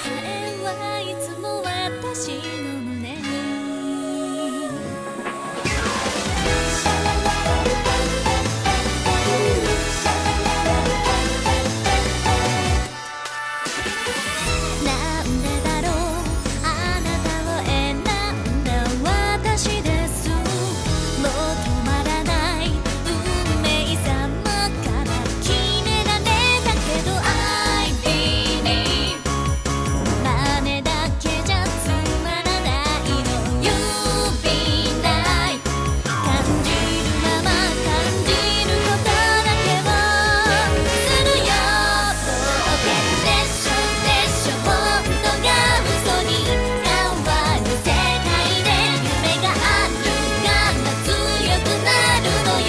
えはいつも私の胸になんでだろうあなたを選んだ私ですもう止まらない運命様から決められたけど I believe 真似だけじゃつまらないの You be nice 感じるまま感じることだけをするよ冒険でしょでしょ本当が嘘に変わる世界で夢があるから強くなるのよ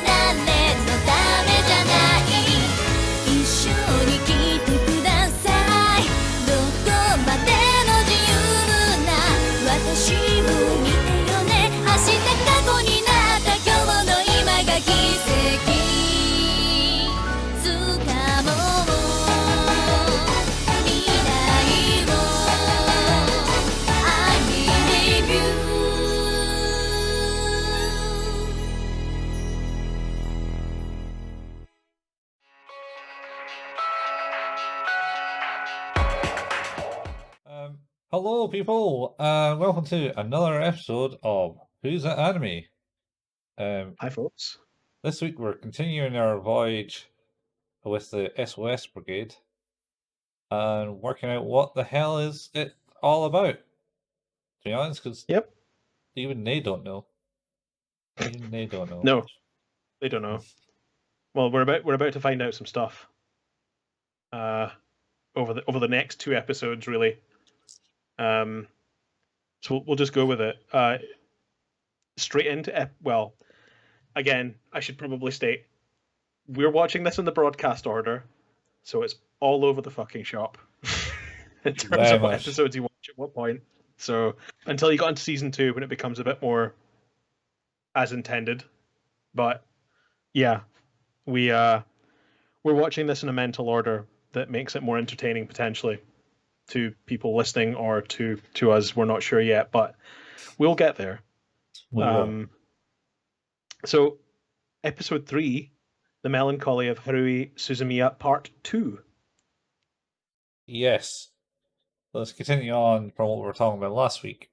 誰のためじゃない一緒に来てくださいどこまでも自由な私を見てよね明日過去になった今日の今が奇跡掴もう未来を I believe you Hello, people, and welcome to another episode of Who's That Anime? Hi, folks. This week we're continuing our voyage with the SOS Brigade and working out what the hell is it all about. To be honest, because Yep. even they don't know. Even they don't know. No, they don't know. Well, we're about to find out some stuff. Over the next two episodes, really. So we'll just go with it. Straight into well, again, I should probably state we're watching this in the broadcast order, so it's all over the fucking shop in terms Very of what much. episodes you watch at what point. So until you got into season 2, when it becomes a bit more as intended. But yeah, we're watching this in a mental order that makes it more entertaining potentially to people listening or to us. We're not sure yet, but we'll get there. We will. So episode 3, The Melancholy of Haruhi Suzumiya Part 2. Yes. Let's continue on from what we were talking about last week,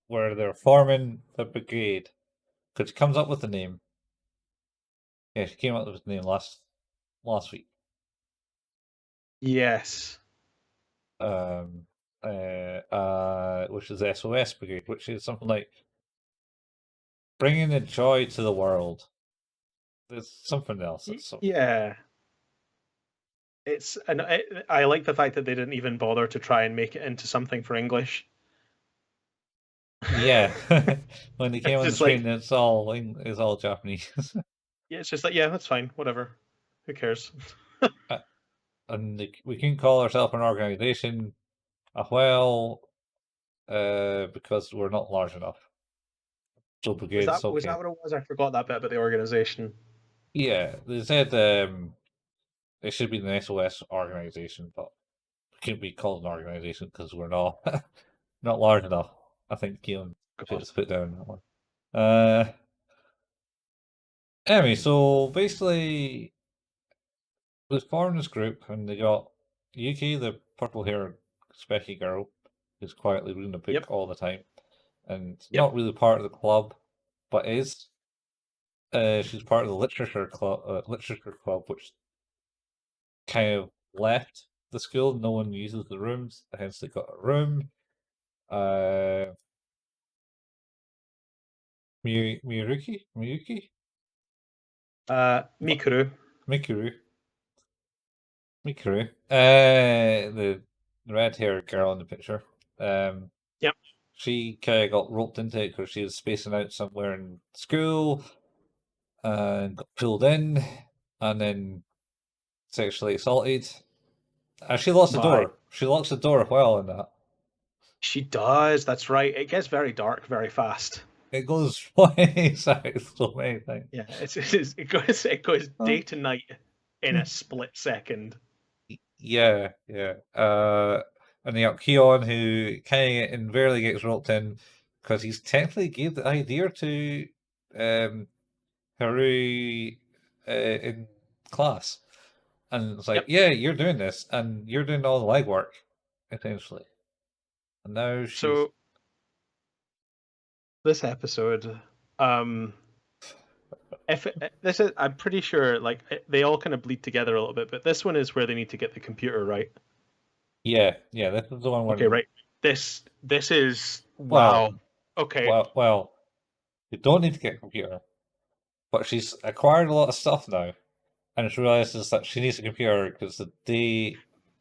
where they're forming the brigade. Because she comes up with the name. Yeah, she came up with the name last week. Yes. Which is SOS Brigade, which is something like bringing the joy to the world. There's something else. Yeah. I like the fact that they didn't even bother to try and make it into something for English. Yeah, when they came on the It's screen, it's all Japanese. Yeah, it's just like, yeah, that's fine, whatever. Who cares? And we can call ourselves an organization, because we're not large enough. So brigade is okay. Was that what it was? I forgot that bit about the organization. Yeah, they said it should be an SOS organization, but it can't be called an organization because we're not not large enough. I think Keelan put down that one. Anyway, so basically, we formed this group, and they got Yuki, the purple-haired specky girl, who's quietly reading a book Yep. all the time, and Yep. not really part of the club, but is. She's part of the literature club, which kind of left the school. No one uses the rooms, hence they got a room. Miyuki? Mikuru. Mikuru. The red-haired girl in the picture. Yep. She kind of got roped into it because she was spacing out somewhere in school and got pulled in and then sexually assaulted. And she locks the door. She locks the door well in that. She does, that's right. It gets very dark very fast. It goes way south so many things. Yeah, it goes day to night in a split second. Yeah. And you got Keon, who kind of invariably gets roped in because he's technically gave the idea to Haru in class. And it's like, Yep. yeah, you're doing this, and you're doing all the legwork, essentially. And now she's. So this episode, this is, I'm pretty sure like they all kind of bleed together a little bit, but this one is where they need to get the computer right. Yeah, this is the one where. Okay, right. This is Well, wow. Okay. Well, you don't need to get a computer, but she's acquired a lot of stuff now, and she realizes that she needs a computer because the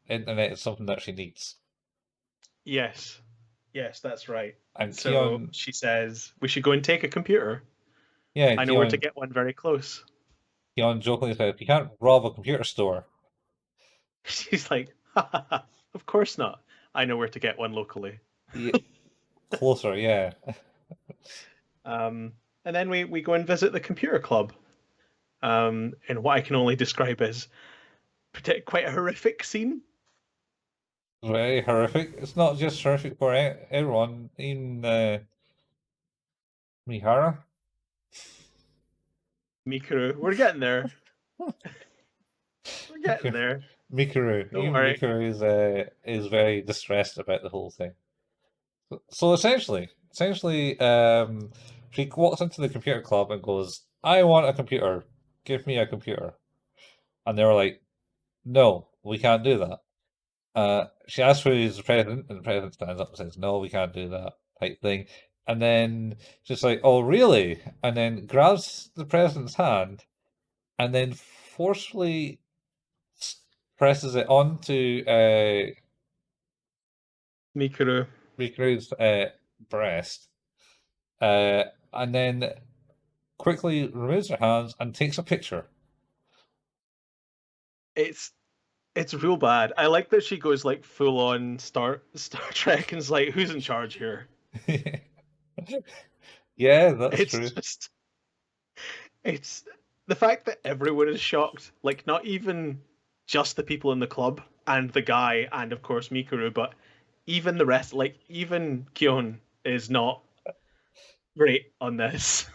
internet is something that she needs. Yes, that's right. And So Keon, she says we should go and take a computer. yeah, I know where to get one very close. Keon jokingly says, "You can't rob a computer store." She's like, of course not. I know where to get one locally. Yeah, closer, yeah. And then we go and visit the computer club. In what I can only describe as quite a horrific scene. Very horrific. It's not just horrific for everyone, even Mihara. Mikuru, we're getting there. We're getting there. Mikuru, Don't even worry. Mikuru is very distressed about the whole thing. So essentially, she walks into the computer club and goes, "I want a computer. Give me a computer." And they were like, "No, we can't do that." She asks who's the president, and the president stands up and says, "No, we can't do that," type thing. And then she's like, "Oh, really?" And then grabs the president's hand, and then forcefully presses it onto Mikuru's breast, and then quickly removes her hands and takes a picture. It's real bad. I like that she goes like full on Star Trek and's like, who's in charge here? Yeah, that's It's true. just it's the fact that everyone is shocked, like not even just the people in the club and the guy and of course Mikuru, but even the rest, like even Kyon is not great on this.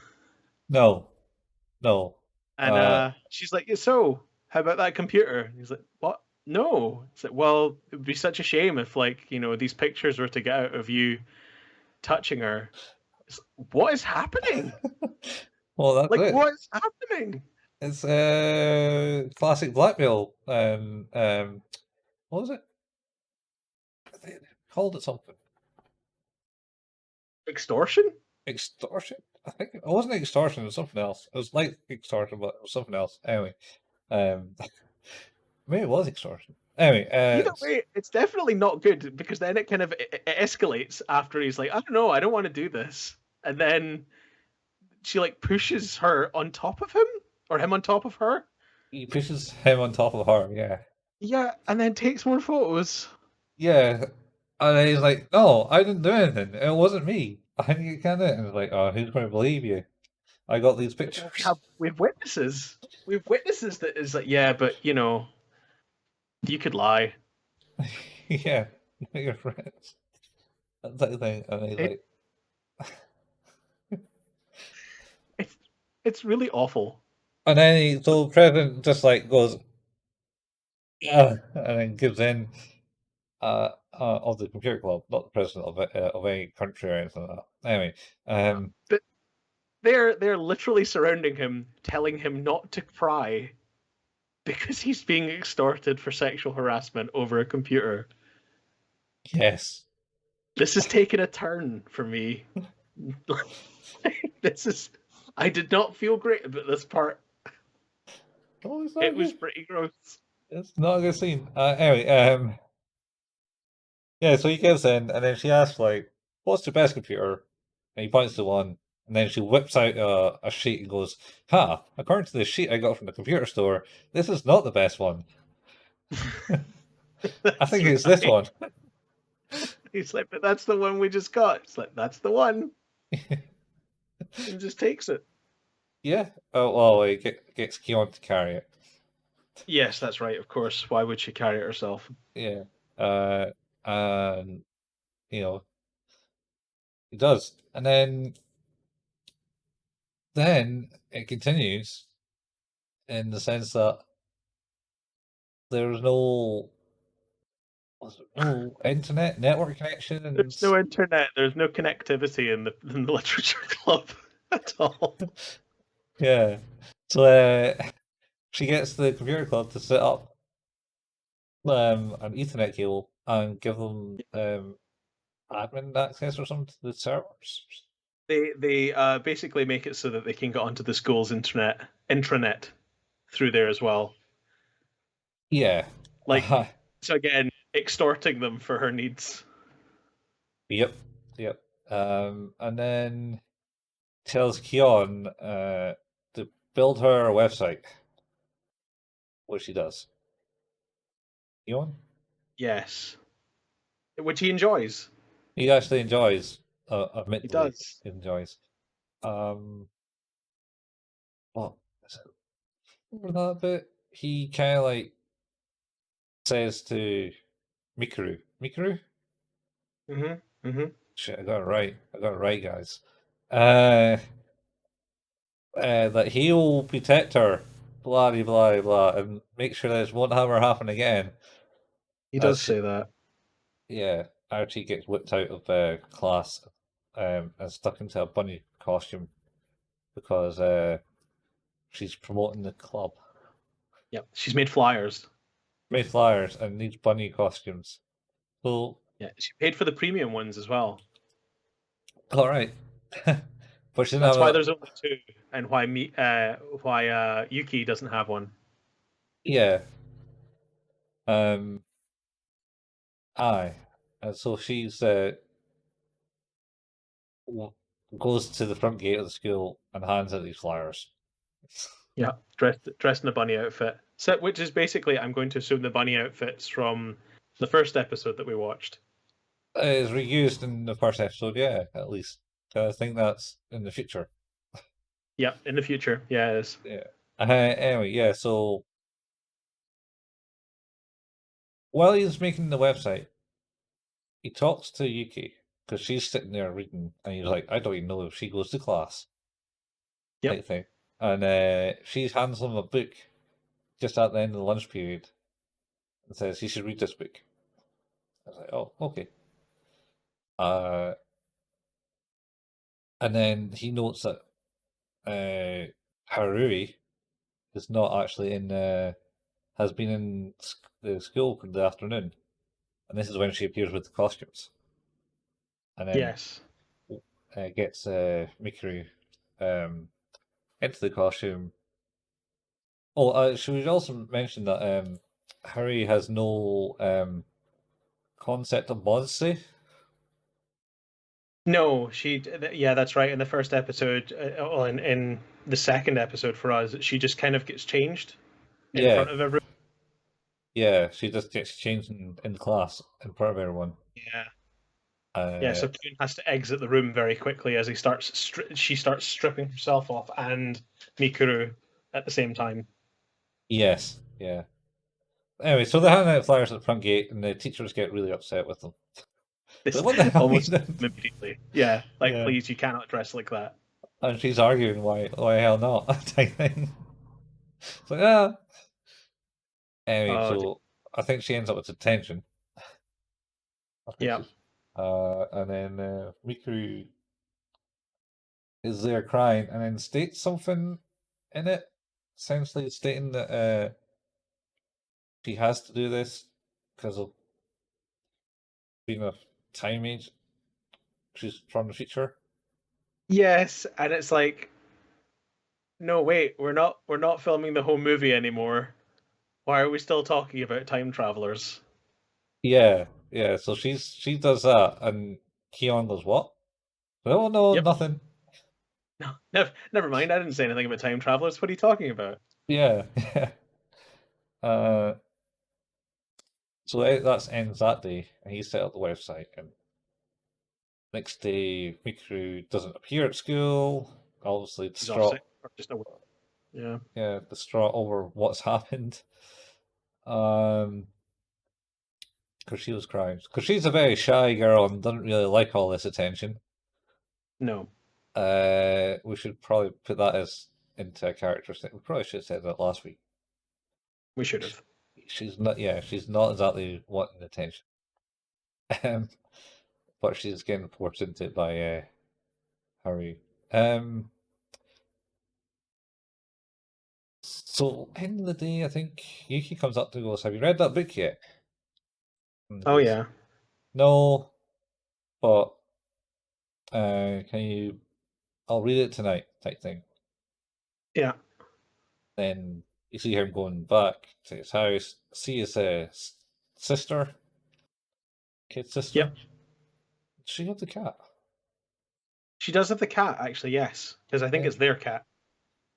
No. And she's like, so how about that computer? And he's like, what? No. It's like, well, it would be such a shame if like, these pictures were to get out of you touching her. What is happening? Well, that's Like, it. what is happening? It's classic blackmail. What was it? They called it something. Extortion? Extortion? I think it wasn't extortion, it was something else. It was like extortion, but it was something else. Anyway, maybe it was extortion. Anyway, Either way, it's definitely not good because then it kind of it escalates after he's like, I don't know, I don't want to do this, and then she like pushes her on top of him or him on top of her. he pushes him on top of her. Yeah, Yeah, and then takes more photos. yeah, and then he's like, "No, I didn't do anything. It wasn't me. I think you can do it." And it's like, "Oh, who's going to believe you? I got these pictures." We have witnesses. We have witnesses that is like, yeah, but you could lie. Yeah, your friends. That type of thing. And he's like, It's really awful. and then so the president just like goes, and then gives in of the computer club, not the president of any country or anything like that. Anyway, But they're literally surrounding him, telling him not to cry because he's being extorted for sexual harassment over a computer. yes. This is taking a turn for me. I did not feel great about this part. Oh, It was pretty gross. It's not a good scene. Anyway, yeah, so he gives in, and then she asks, like, "What's the best computer?" And he points to one, and then she whips out a sheet and goes, "Ha! According to the sheet I got from the computer store, this is not the best one. I think it's this one." He's like, but that's the one we just got. It's like, that's the one. And just takes it. Yeah. Oh, well, he gets Keon to carry it. Yes, that's right, of course. Why would she carry it herself? Yeah. and you know he does, and then it continues in the sense that there's no internet network connection, and There's no internet. There's no connectivity in the literature club at all. yeah, so she gets the computer club to set up an Ethernet cable and give them admin access or something to the servers. They basically make it so that they can get onto the school's intranet through there as well. Yeah. Like, so again, extorting them for her needs. Yep. And then tells Keon to build her a website, which he does. Keon? Yes, which he enjoys. He actually enjoys, admittedly, He does. enjoys. What is it? Remember that bit? He kind of like says to Mikuru, shit, I got it right, guys. That he'll protect her, blah blah blah blah, and make sure this won't ever happen again. He As does she- say that. Yeah, Archie gets whipped out of class and stuck into a bunny costume because she's promoting the club. Yep, she's made flyers. Made flyers and needs bunny costumes. So, Yeah, she paid for the premium ones as well. all right. But she didn't That's have why a, there's only two, and why Yuki doesn't have one. yeah. Aye. And so she's goes to the front gate of the school and hands out these flyers. Yeah, dressed in a bunny outfit. So, which is basically, I'm going to assume, the bunny outfits from the first episode that we watched. It's reused in the first episode, yeah, at least. I think that's in the future. Yep, in the future. Yeah, it is. Yeah. Anyway, yeah, so while he's making the website, he talks to Yuki because she's sitting there reading, and he's like, I don't even know if she goes to class. Yep. Type thing. And she hands him a book just at the end of the lunch period and says, you should read this book. I was like, oh, okay. And then he notes that Haruhi is not actually has been in the school for the afternoon, and this is when she appears with the costumes, and then Yes. gets Mikuru into the costume. Oh, should we also mention that Harry has no concept of modesty? No, yeah, that's right. In the first episode, in the second episode for us, she just kind of gets changed in Yeah. front of everyone. Yeah, she just gets changed in class in front of everyone. Yeah. Yeah, so Kuhn has to exit the room very quickly as she starts stripping herself off and Mikuru at the same time. Yes, yeah. Anyway, so they hand out flyers at the front gate, and the teachers get really upset with them. This What the hell almost are you doing? immediately. Yeah, like, Yeah. please, you cannot dress like that. And she's arguing why hell not type thing. It's like, ah. Anyway, Oh, so I think she ends up with detention. Yeah. And then Mikuru is there crying and then states something in it, essentially stating that she has to do this because of being a time age. She's from the future. Yes, and it's like, no, wait, we're not filming the whole movie anymore. Why are we still talking about time travelers? Yeah. So she does that, and Keon goes, "What? Oh no, Yep. nothing." No, never mind. I didn't say anything about time travelers. What are you talking about? Yeah. So that ends that day, and he set up the website. And next day, Mikuru doesn't appear at school. Obviously He's off distraught. sick, or just away. Yeah. Yeah, distraught over what's happened. because she was crying. Because she's a very shy girl and doesn't really like all this attention. No. We should probably put that as into a character thing. We probably should have said that last week. We should have. She's not. Yeah, she's not exactly wanting attention. But she's getting forced into it by Haruhi. So end of the day, I think Yuki comes up to goes, "Have you read that book yet?" And he Oh goes, yeah. "No, but can you? I'll read it tonight," type thing. Yeah. Then you see him going back to his house, see his sister, kid sister. Yep. Does she have the cat? She does have the cat, actually, yes. Because I think Yeah. it's their cat.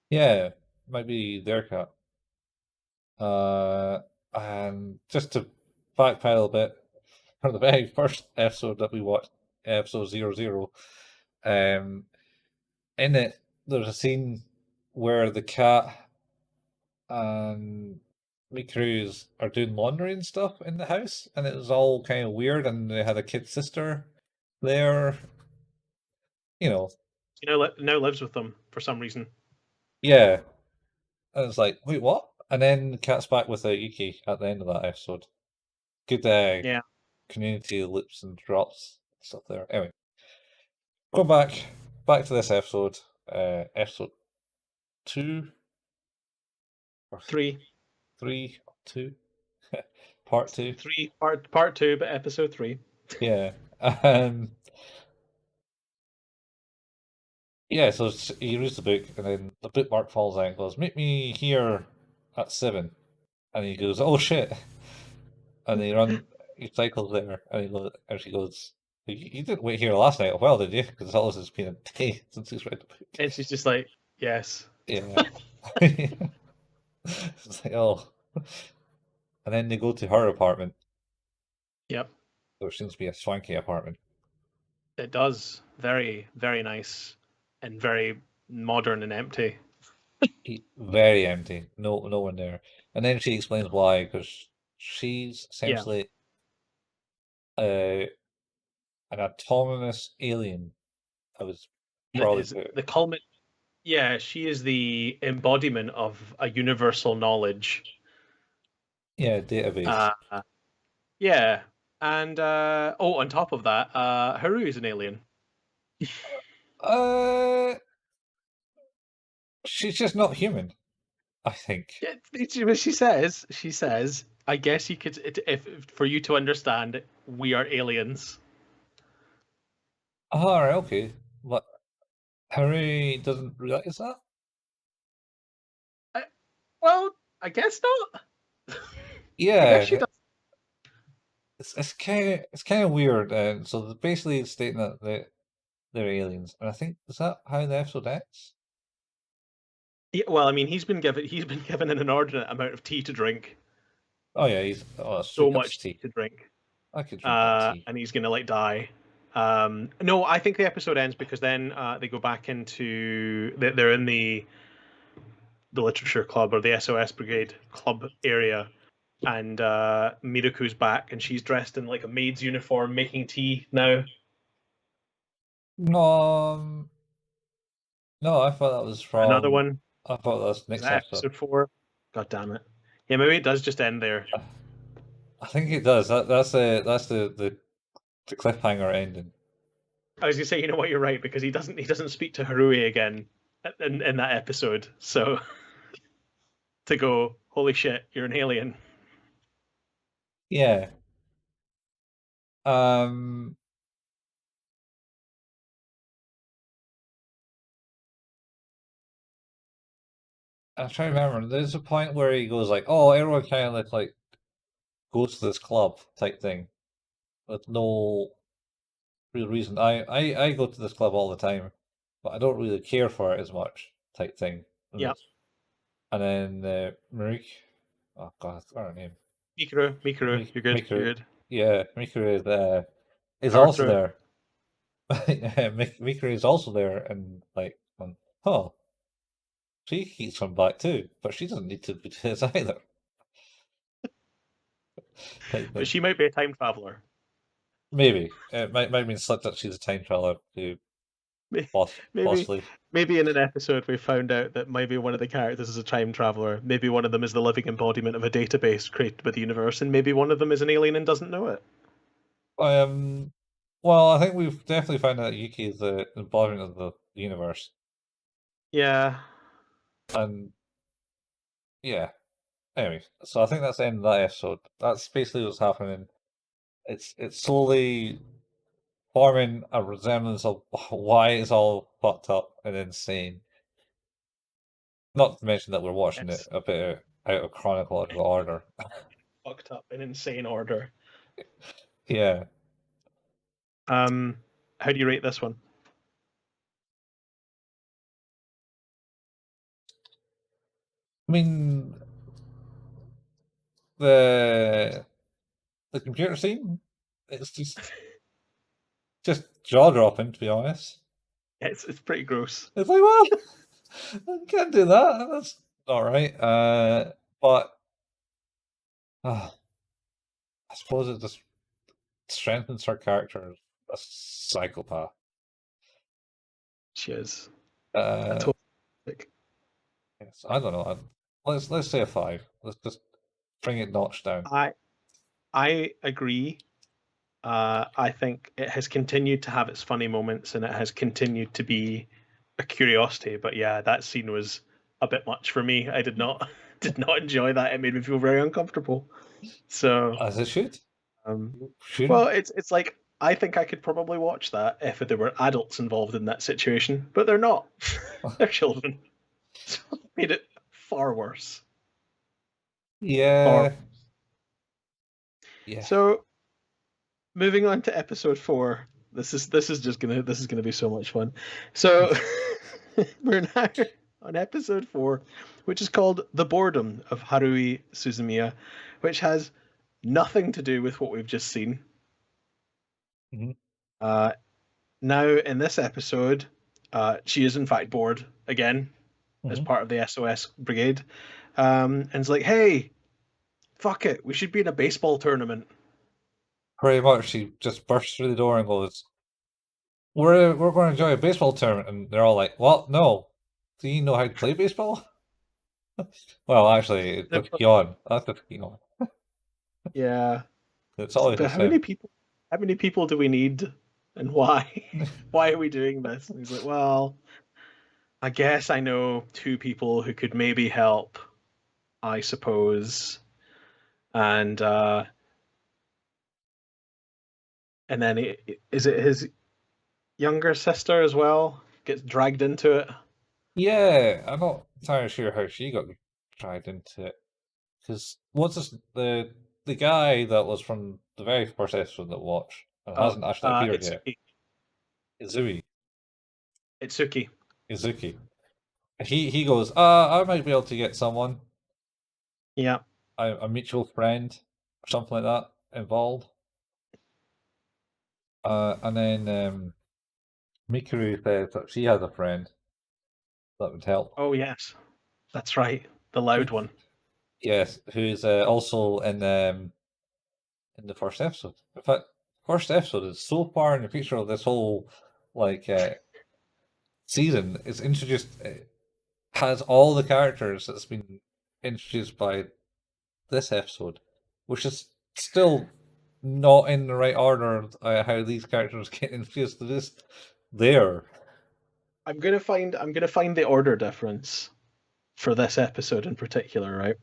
Yeah, might be their cat. And just to backpedal a bit, from the very first episode that we watched, episode 00, in it, there's a scene where the cat and Mikuru are doing laundry and stuff in the house, and it was all kind of weird, and they had a kid sister there. You know, Now lives with them for some reason. yeah. And it's like, wait, what? And then the cat's back with Yuki at the end of that episode. Good Yeah. community loops and drops stuff there. Anyway, go back to this episode. Episode 2 or 3. 3, 2, part 2. 3 part 2, but episode 3. Yeah. Yeah, so he reads the book, and then the bookmark falls out and goes, "Meet me here at 7." And he goes, "Oh shit!" And he cycles there, and she goes, "You didn't wait here last night, well, did you? Because it's always has been a day since he's read the book." And she's just like, yes. Yeah. It's like, oh. And then they go to her apartment, Yep. which seems to be a swanky apartment. It does. Very, very nice and very modern and empty. Very empty. No one there. And then she explains why, because she's essentially an autonomous alien. I was probably The culminate. Yeah, she is the embodiment of a universal knowledge. Yeah, database. Yeah, and on top of that, Haru is an alien. She's just not human, I think. Yeah, she says, I guess you could, if for you to understand, we are aliens. Oh, alright, okay. But Harry doesn't realize that? Well, I guess not. Yeah. I guess she does. It's kind of weird. So they're basically stating that they're aliens, and I think is that how the episode ends? Yeah, well, I mean, he's been given an inordinate amount of tea to drink. Oh yeah, So much tea to drink. I could drink that tea. And he's gonna die. No, I think the episode ends because then they go back into they're in the literature club or the SOS Brigade club area, and Miruku's back and she's dressed in like a maid's uniform making tea now. No, I thought that was from Another one. I thought that was next episode 4. God damn it! Yeah, maybe it does just end there. I think it does. That's the cliffhanger ending. I was gonna say, you know what, you're right, because he doesn't speak to Haruhi again in that episode. So to go, holy shit, you're an alien. Yeah. I'm trying to remember. There's a point where he goes like, "Oh, everyone kind of like goes to this club type thing, with no real reason. I go to this club all the time, but I don't really care for it as much type thing." Yeah. And then Marike, oh god, I forgot her name. Mikuru, you're good. Mikuru. You're good. Yeah, Mikuru is Power also through. there. Mikuru is also there, and like, oh, she keeps coming back too, but she doesn't need to be this either. But she might be a time traveler. Maybe it might mean slipped that she's a time traveler to Maybe possibly. maybe in an episode we found out that maybe one of the characters is a time traveler. Maybe one of them is the living embodiment of a database created by the universe, and maybe one of them is an alien and doesn't know it. Well, I think we've definitely found out Yuki is the embodiment of the universe, Yeah. and yeah. Anyway, so I think that's the end of that episode. That's basically what's happening. It's slowly forming a resemblance of why it's all fucked up and insane. Not to mention that we're watching it a bit out of chronological order. Fucked up in insane order. Yeah. How do you rate this one? I mean, the computer scene, it's just jaw dropping, to be honest. It's pretty gross. It's like, well, I can't do that. That's all right. But I suppose it just strengthens her character as a psychopath. She is. Yes, I don't know. Let's say a 5. Let's just bring it notch down. I agree. I think it has continued to have its funny moments, and it has continued to be a curiosity. But yeah, that scene was a bit much for me. I did not enjoy that. It made me feel very uncomfortable. So as it should. Well, it's like I think I could probably watch that if there were adults involved in that situation, but they're not. They're children. So it made it far worse. Yeah. Yeah. So moving on to episode 4. This is gonna be so much fun. So we're now on episode 4, which is called The Boredom of Haruhi Suzumiya, which has nothing to do with what we've just seen. Mm-hmm. Now in this episode, she is in fact bored again, as part of the SOS brigade, and it's like, hey, fuck it, we should be in a baseball tournament. Pretty much, she just bursts through the door and goes, we're going to enjoy a baseball tournament. And they're all like, what? No. Do you know how to play baseball? Well, actually, it's the Kion. That's the Kion. Yeah. It's always how many people do we need, and why? Why are we doing this? And he's like, well, I guess I know 2 people who could maybe help, I suppose. And then is it his younger sister as well gets dragged into it? Yeah, I'm not entirely sure how she got dragged into it. Because what's this, the guy that was from the very first episode that we watched and hasn't actually appeared yet? Itsuki. He goes, I might be able to get someone. Yeah. A mutual friend or something like that involved. And then Mikuru says that she has a friend that would help. Oh yes, that's right, the loud one. Yes, who's also in the first episode. In fact, first episode is so far in the picture of this whole season. It's introduced. It has all the characters that's been introduced by this episode, which is still not in the right order how these characters get introduced to this. There. I'm gonna find the order difference for this episode in particular, right?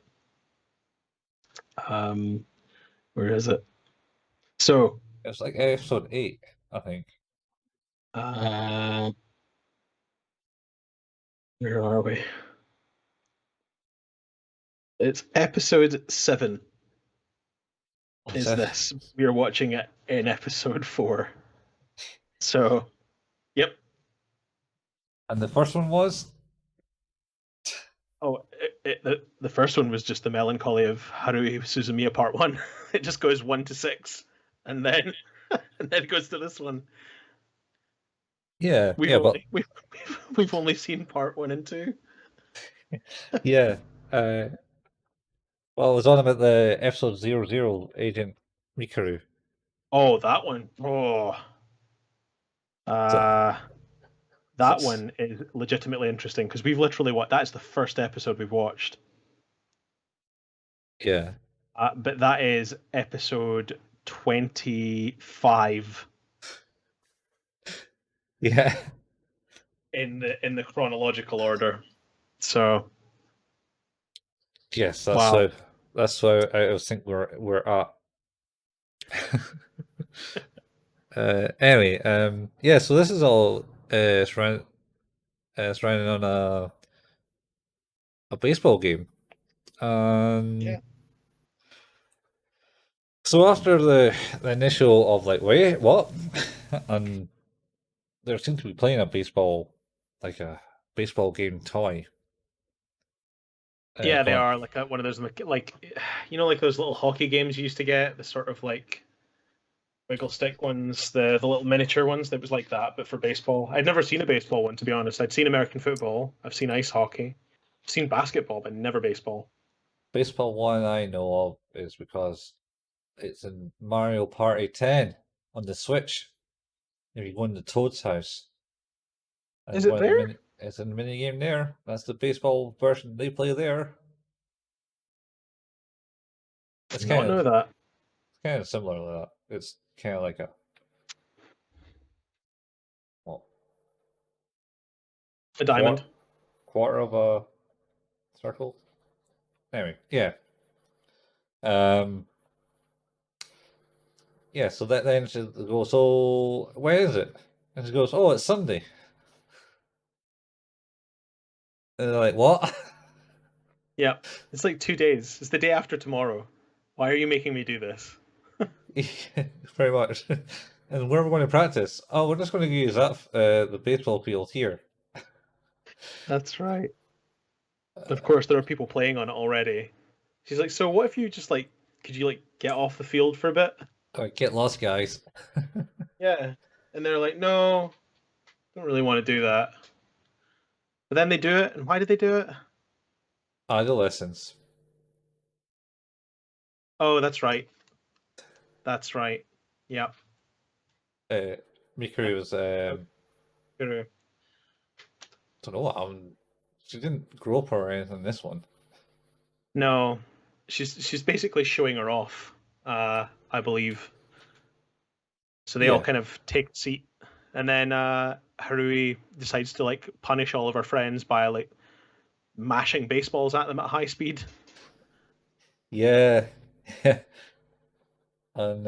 Where is it? So it's like episode 8, I think. Where are we? It's episode 7. Is this? We are watching it in episode 4. So, yep. And the first one was? Oh, the first one was just the Melancholy of Haruhi Suzumiya Part 1. It just goes 1 to 6, and then it goes to this one. Yeah, we've only seen Part 1 and 2. Yeah. Well, it was on about the episode 00 Agent Mikuru. Oh, that one. Oh. So, That one is legitimately interesting because we've literally that's the first episode we've watched. yeah. But that is episode 25 Yeah. in the chronological order. So Yes, wow. That's why I think we're at. Anyway, yeah. So this is all surrounding on a baseball game. Yeah. So after the initial of like, wait, what? And there seemed to be playing a baseball, like a baseball game toy. Yeah, they Going, are like one of those like like those little hockey games you used to get, the sort of like wiggle stick ones, the little miniature ones. That was like that, but for baseball. I'd never seen a baseball one, to be honest. I'd seen American football. I've seen ice hockey. I've seen basketball, but never baseball. baseball one I know of is because it's in Mario Party 10 on the Switch. If you go into Toad's house, Is and it one of the there? it's in the mini game there. That's the baseball version they play there. It's Did not know that. kind of similar to that. It's kind of like a well, A quarter, diamond. quarter of a circle. Anyway, yeah. Um, yeah. So then she goes, "So where is it?" And she goes, "Oh, it's Sunday." And they're like, "What?" Yeah, it's like 2 days. It's the day after tomorrow. Why are you making me do this? Very much. And where are we going to practice? Oh, we're just going to use that the baseball field here. That's right. Of course, there are people playing on it already. She's like, so what if you just like, could you like get off the field for a bit? Get lost, guys. Yeah. And they're like, no, don't really want to do that. But then they do it, and why did they do it? Adolescents. Oh, that's right. That's right. Yeah. Uh, Mikuru was Guru. don't know what she didn't grow up or anything in this one. No, she's basically showing her off. I believe. So they all Yeah. kind of take a seat, and then Harui decides to like punish all of her friends by like mashing baseballs at them at high speed. Yeah. And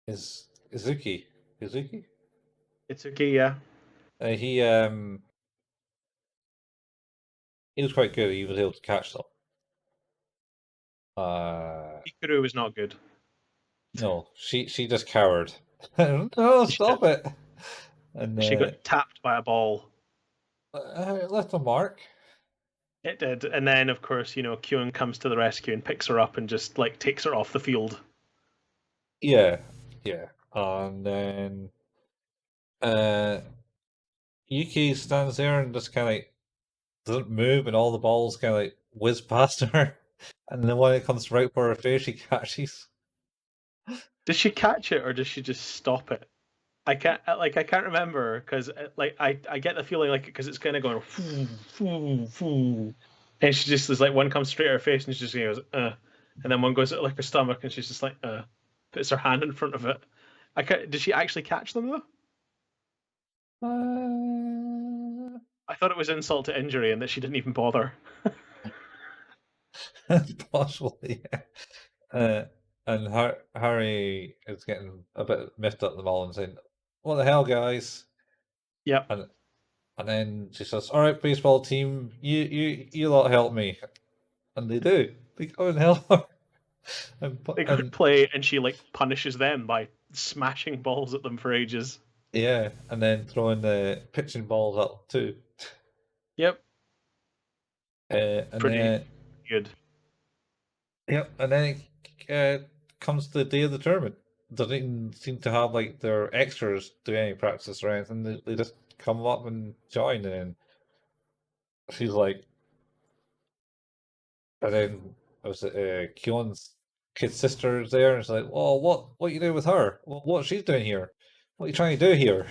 is Izuki? It's okay, yeah. Uh, he um he was quite good. He was able to catch them. Mikuru was not good. No, she just cowered. No, She stop it. And she got tapped by a ball. left a mark. It did, and then of course Kyun comes to the rescue and picks her up and just like takes her off the field. Yeah, yeah. And then uh Yuki stands there and just kind of like doesn't move, and all the balls kind of like whiz past her. And then when it comes right for her face, she catches. Does she catch it or does she just stop it? I can't remember because like I get the feeling like because it's kind of going foo, foo, foo. And she just is like one comes straight at her face and she just goes and then one goes at like her stomach and she's just like puts her hand in front of it. Did she actually catch them though? I thought it was insult to injury and that she didn't even bother. Possibly, yeah. And Harry is getting a bit miffed at them all and saying, "What the hell, guys?" Yep. And then she says, "All right, baseball team, you lot help me," and they do. They go and help her. They go and play and she like punishes them by smashing balls at them for ages. Yeah, and then throwing the pitching balls out too. Yep. And Pretty then good. yep, and then it comes the day of the tournament. Doesn't even seem to have like their extras do any practice or anything. They just come up and join, and she's like, And then was Kion's kid sister's there, and it's like, "Oh, what are you doing with her? What she's doing here? What are you trying to do here?"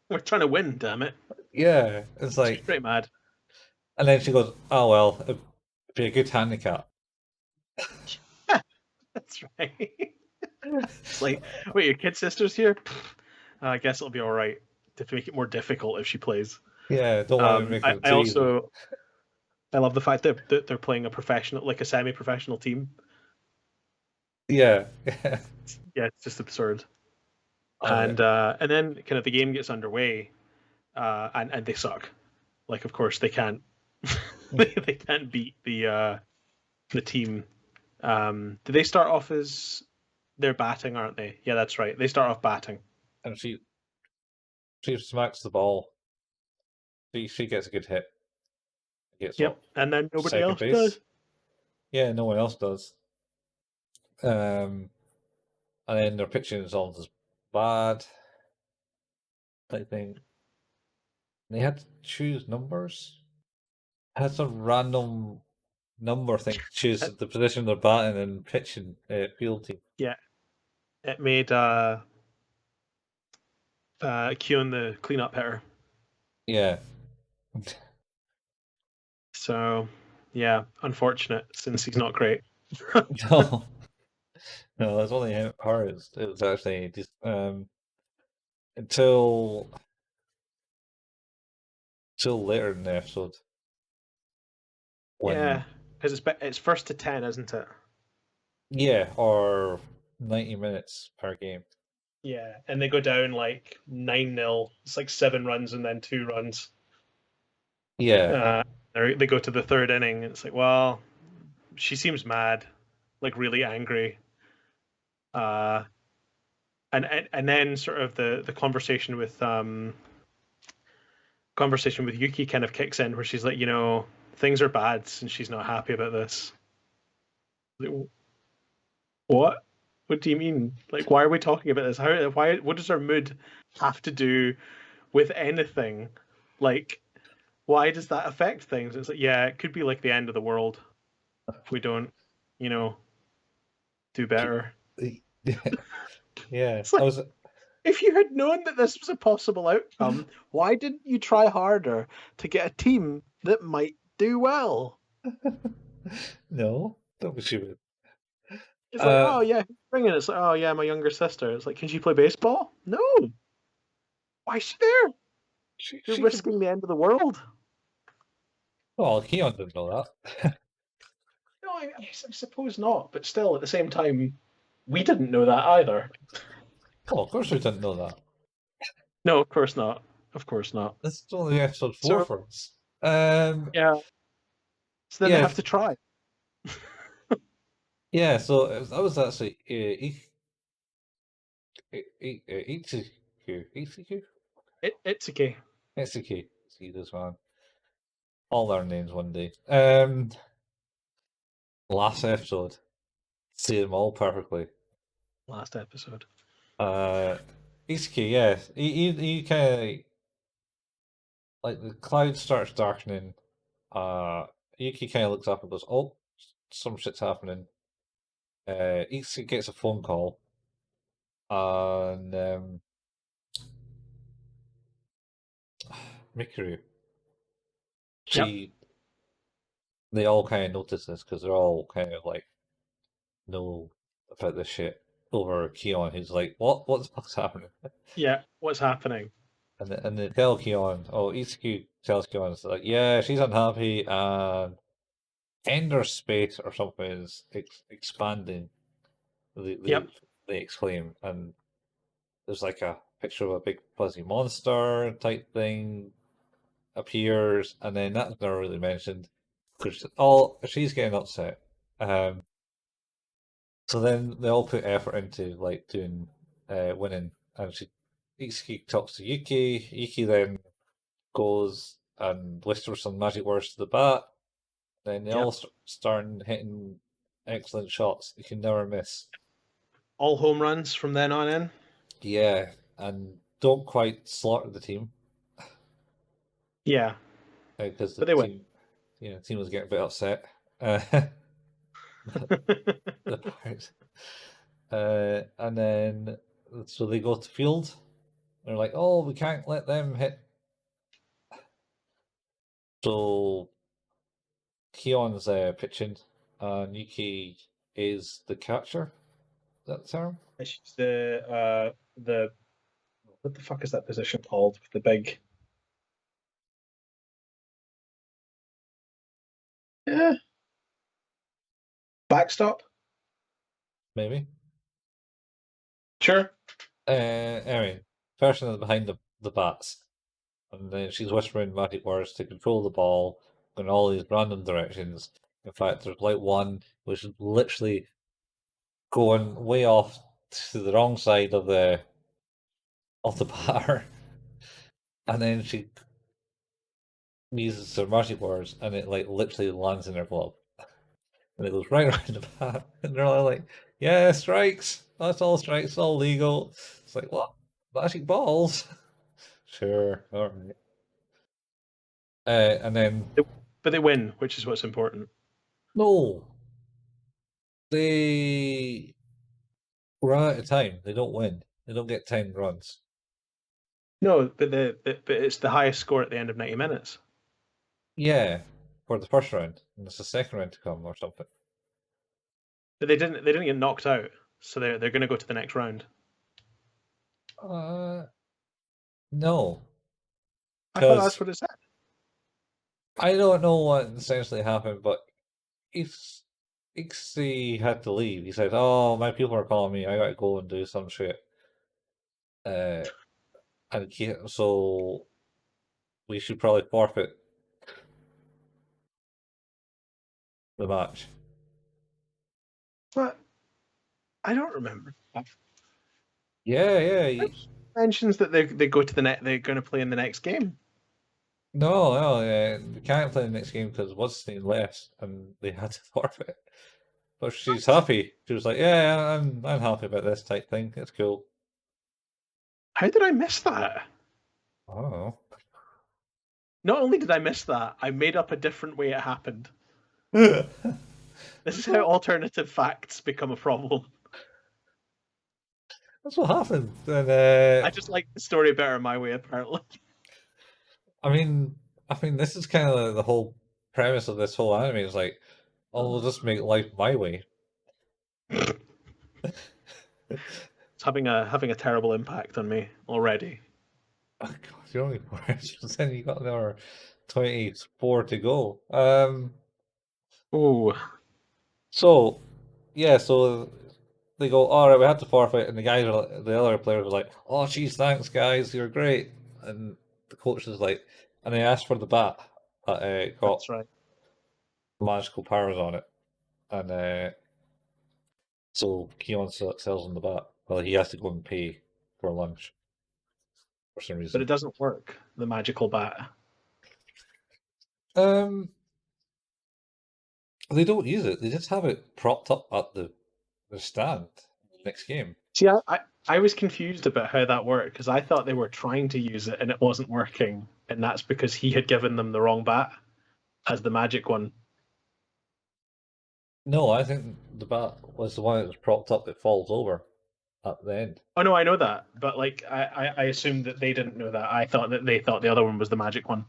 We're trying to win, damn it. Yeah, it's She's like, pretty mad. and then she goes, "Oh well, it'd be a good handicap." That's right. It's like, wait, your kid sister's here? I guess it'll be all right to make it more difficult if she plays. Yeah, don't want to make it I too easy. also I love the fact that they're playing a professional, like a semi-professional team. Yeah, Yeah, it's just absurd. and And then kind of the game gets underway, and they suck. Like, of course, they can't they can't beat the team. Do they start off as they're batting, aren't they? Yeah, that's right. They start off batting. and she smacks the ball. She gets a good hit. Gets Yep, up and then nobody second else base. does. Yeah, no one else does. And then their pitching is almost as bad. I think they had to choose numbers. Had some random number thing to choose the position they're batting and pitching field team. Yeah, it made Keown the cleanup hitter. Yeah. So, yeah, unfortunate since he's not great. No. No, it's only her. It was actually just until later in the episode. When, Yeah, because it's first to 10, isn't it? yeah, or 90 minutes per game. Yeah, and they go down like 9-0. It's like 7 runs and then 2 runs. Yeah. They go to the third inning. And it's like, well, she seems mad, like really angry. And then sort of the conversation with Yuki kind of kicks in, where she's like, things are bad and she's not happy about this. Like, what? What do you mean? Like, why are we talking about this? What does our mood have to do with anything? Like, why does that affect things? It's like, yeah, it could be like the end of the world if we don't, do better. Yeah. It's like, if you had known that this was a possible outcome, why didn't you try harder to get a team that might do well? No, don't be stupid. It's like, oh yeah, bring it. It's like, oh yeah, my younger sister. It's like, can she play baseball? No. Why is she there? You're risking the end of the world. Well, Keon didn't know that. No, I suppose not. But still, at the same time, we didn't know that either. Oh, of course we didn't know that. No, of course not. Of course not. This is only episode 4 for us. Yeah. So then they have to try. Yeah, so that was actually Itsuki? Itsuki. See this one. All their names one day. Last episode. See them all perfectly. Last episode. Itsuki, yeah. He kind of like the cloud starts darkening. Yuki kind of looks up and goes, "Oh, some shit's happening." Itsuki gets a phone call, and Mikuru. They all kind of notice this because they're all kind of like know about this shit over Keon, who's like, what's happening? Yeah, what's happening? And they tell Keon, Itsuki tells Keon, it's like, yeah, she's unhappy and Ender space or something is expanding. They exclaim, and there's like a picture of a big fuzzy monster type thing appears, and then that's never really mentioned because she's getting upset. So then they all put effort into like doing winning, and Itsuki talks to Yuki. Yuki then goes and whispers some magic words to the bat. Then they all start hitting excellent shots. You can never miss. All home runs from then on in. Yeah, and don't quite slaughter the team. Yeah, Because but they win. Tina's getting a bit upset. The part. And then so they go to field. They're like, "Oh, we can't let them hit." So Keon's pitching, and Yuki is the catcher. Is that the term? She's the what the fuck is that position called with the big? Yeah, backstop. Maybe. Sure. Anyway, person is behind the bats, and then she's whispering magic words to control the ball in all these random directions. In fact, there's like one which is literally going way off to the wrong side of the batter, and then she uses her magic words, and it like literally lands in her glove, and it goes right around the bat, and they're all like, "Yeah, strikes. That's all strikes. All legal." It's like, what? Magic balls? Sure, all right. And then But they win, which is what's important. no, they run out of time. They don't win. They don't get timed runs. No, but it's the highest score at the end of 90 minutes. Yeah, for the first round, and it's the second round to come or something. But they didn't get knocked out, so they're going to go to the next round. No. I thought that's what it said. I don't know what essentially happened, but Ixie had to leave. He said, "Oh, my people are calling me. I gotta go and do some shit." And so we should probably forfeit the match. But I don't remember. Yeah. It mentions that they go to the net. They're going to play in the next game. No, we can't play the next game because what's his name left, and they had to forfeit. But she's happy. She was like, "Yeah, I'm happy about this type thing. It's cool." How did I miss that? I don't know. Not only did I miss that, I made up a different way it happened. This is how alternative facts become a problem. That's what happened. And I just like the story better my way, apparently. I mean, this is kind of the whole premise of this whole anime. Is like, oh, we'll just make life my way. It's having a terrible impact on me already. Oh, God, you're only 4 episodes in. You got another 24 to go. Oh, So yeah, so they go, all right, we had to forfeit, and the other players are like, "Oh, geez, thanks, guys, you're great." And the coach is like, and they asked for the bat that got that's right. magical powers on it, and so Keon sells him the bat. Well, he has to go and pay for lunch for some reason. But it doesn't work. The magical bat. They don't use it. They just have it propped up at the stand next game. See, I was confused about how that worked because I thought they were trying to use it and it wasn't working, and that's because he had given them the wrong bat as the magic one. No, I think the bat was the one that was propped up that falls over at the end. Oh no, I know that, but like I assumed that they didn't know that. I thought that they thought the other one was the magic one.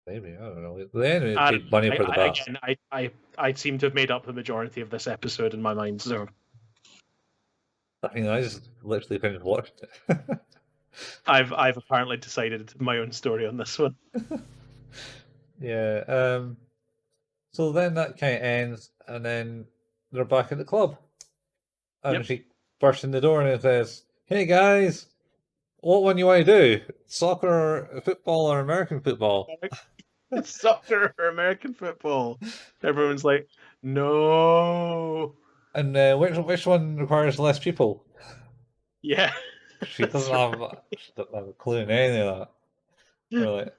Maybe, I don't know. They anyway paid money for the bat. Again, I seem to have made up the majority of this episode in my mind, so I mean, I just literally finished watching it. I've apparently decided my own story on this one. Yeah. So then that kind of ends, and then they're back at the club, and Yep. she bursts in the door and it says, "Hey guys, what one you want to do? Soccer, football, or American football?" It's soccer or American football. Everyone's like, no. And which one requires less people? Yeah. She doesn't have a clue in any of that. Really.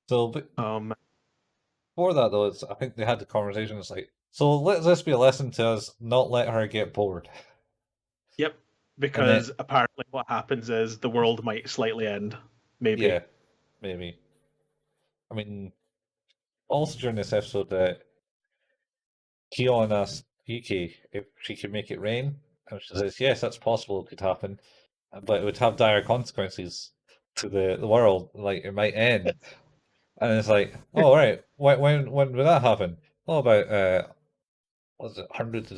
So, but for that though, I think they had the conversation. It's like, so let this be a lesson to us: not let her get bored. Yep. Because apparently what happens is the world might slightly end. maybe. Yeah, maybe. I mean, also during this episode, Keon asked Yuki if she could make it rain, and she says, "Yes, that's possible. It could happen, but it would have dire consequences to the world. Like it might end." And it's like, "Oh, right. When would that happen? Oh, about was it hundreds of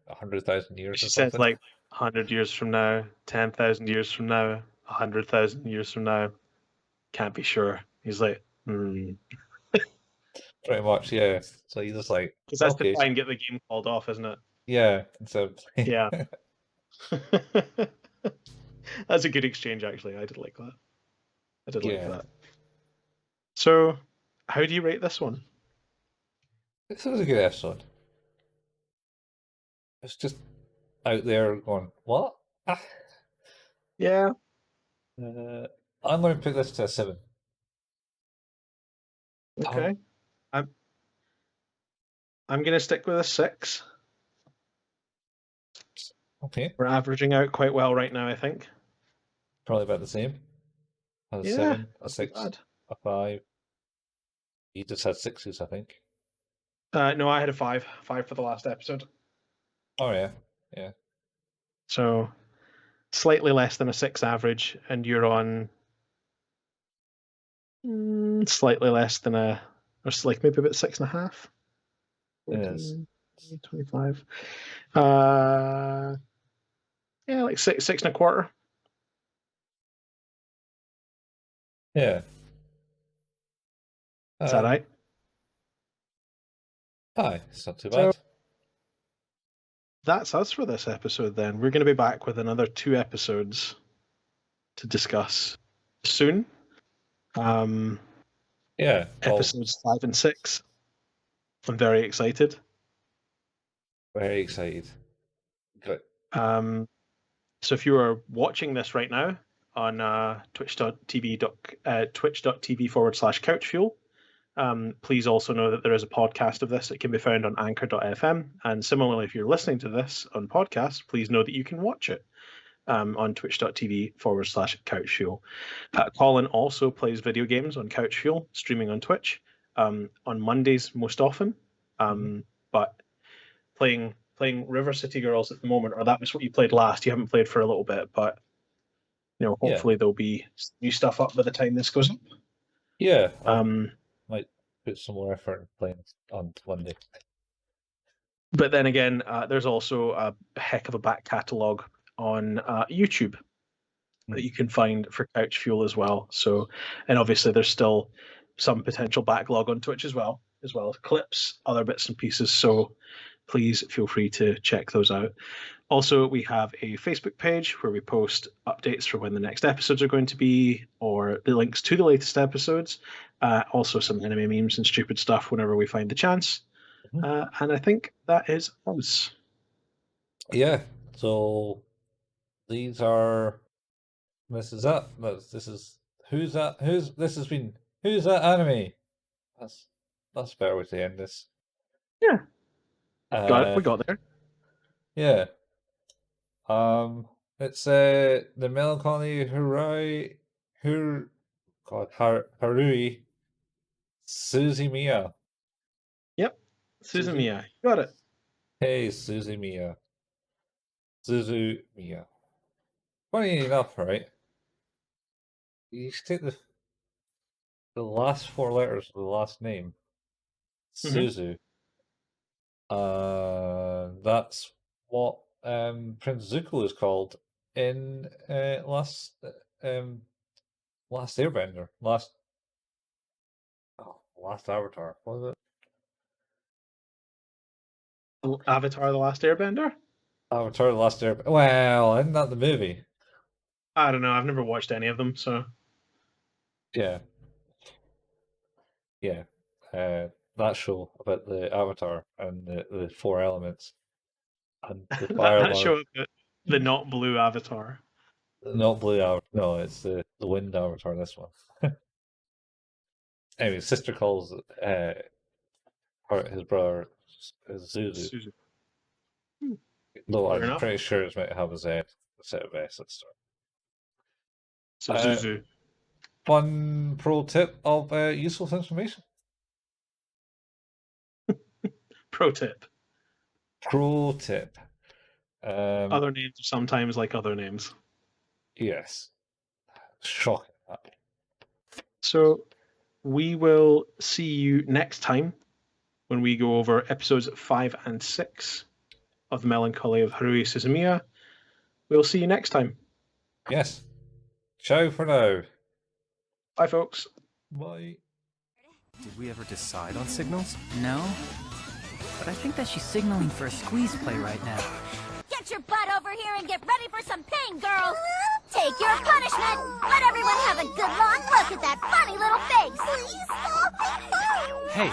100,000 years or She says something?" like 100 years from now, 10,000 years from now, 100,000 years from now. Can't be sure. He's like, Pretty much, yeah. So he's just like, because that's to "Okay, try and get the game called off, isn't it? yeah." And so, Yeah. That's a good exchange, actually. I did like that. I did like yeah, that. So, how do you rate this one? this was a good episode. It's just out there going, "What?" Ah. Yeah. I'm going to put this to a 7. Okay. I'm gonna stick with a 6. Okay, We're averaging out quite well right now, I think. probably about the same. A Yeah, 7, a not too 6, bad. a 5. You just had 6s, I think. No, I had a 5. 5 for the last episode. Oh yeah, yeah. So slightly less than a 6 average, and you're on slightly less than or like maybe about 6.5. It is. 25. Yeah, like 6.25. Yeah. Is that right? Aye, it's not too So bad. that's us for this episode then. We're going to be back with another 2 episodes to discuss soon. Yeah. Well, Episodes 5 and 6. I'm very excited. very excited. Good. So if you are watching this right now on twitch.tv/couchfuel, please also know that there is a podcast of this. It can be found on anchor.fm. And similarly, if you're listening to this on podcast, please know that you can watch it on twitch.tv/couchfuel. Colin also plays video games on Couchfuel, streaming on Twitch on Mondays most often. But playing River City Girls at the moment, or that was what you played last. You haven't played for a little bit, but hopefully there'll be new stuff up by the time this goes up. Yeah. Might put some more effort in playing on Monday. But then again, there's also a heck of a back catalogue on YouTube that you can find for Couch Fuel as well. So, and obviously there's still some potential backlog on Twitch as well as clips, other bits and pieces. So please feel free to check those out. Also, we have a Facebook page where we post updates for when the next episodes are going to be, or the links to the latest episodes. Also, some anime memes and stupid stuff whenever we find the chance. And I think that is us. Yeah. So these are. This is that. This is who's that? This has been who's that anime? That's a better way to end this. Yeah. Got it. We got there. Yeah. It's the Melancholy Haruhi Suzumiya. Yep. Suzumiya. Got it. Hey, Suzumiya. Suzumiya. Funny enough, right? You should take the last 4 letters of the last name, Suzu. That's what Prince Zuko is called in last Airbender, last Avatar. What was it? Avatar: The Last Airbender? Avatar: The Last Airbender. Well, isn't that the movie? I don't know. I've never watched any of them, so. Yeah. Yeah. That show about the Avatar and the 4 elements. And the fire that show, the not blue Avatar. Not blue Avatar. No, it's the wind Avatar, this one. Anyway, sister calls his brother Zuzu. Though Fair I'm enough. pretty sure it might have a set of S at the start. So Zuzu. fun pro tip of useful information. Pro tip. Pro tip. Other names are sometimes like other names. Yes. Shocking. So we will see you next time when we go over episodes 5 and 6 of The Melancholy of Haruhi Suzumiya. We'll see you next time. Yes. Ciao for now. Bye, folks. Bye. Did we ever decide on signals? No? But I think that she's signaling for a squeeze play right now. Get your butt over here and get ready for some pain, girls! Take your punishment! Let everyone have a good long look at that funny little face! Please stop it! Hey,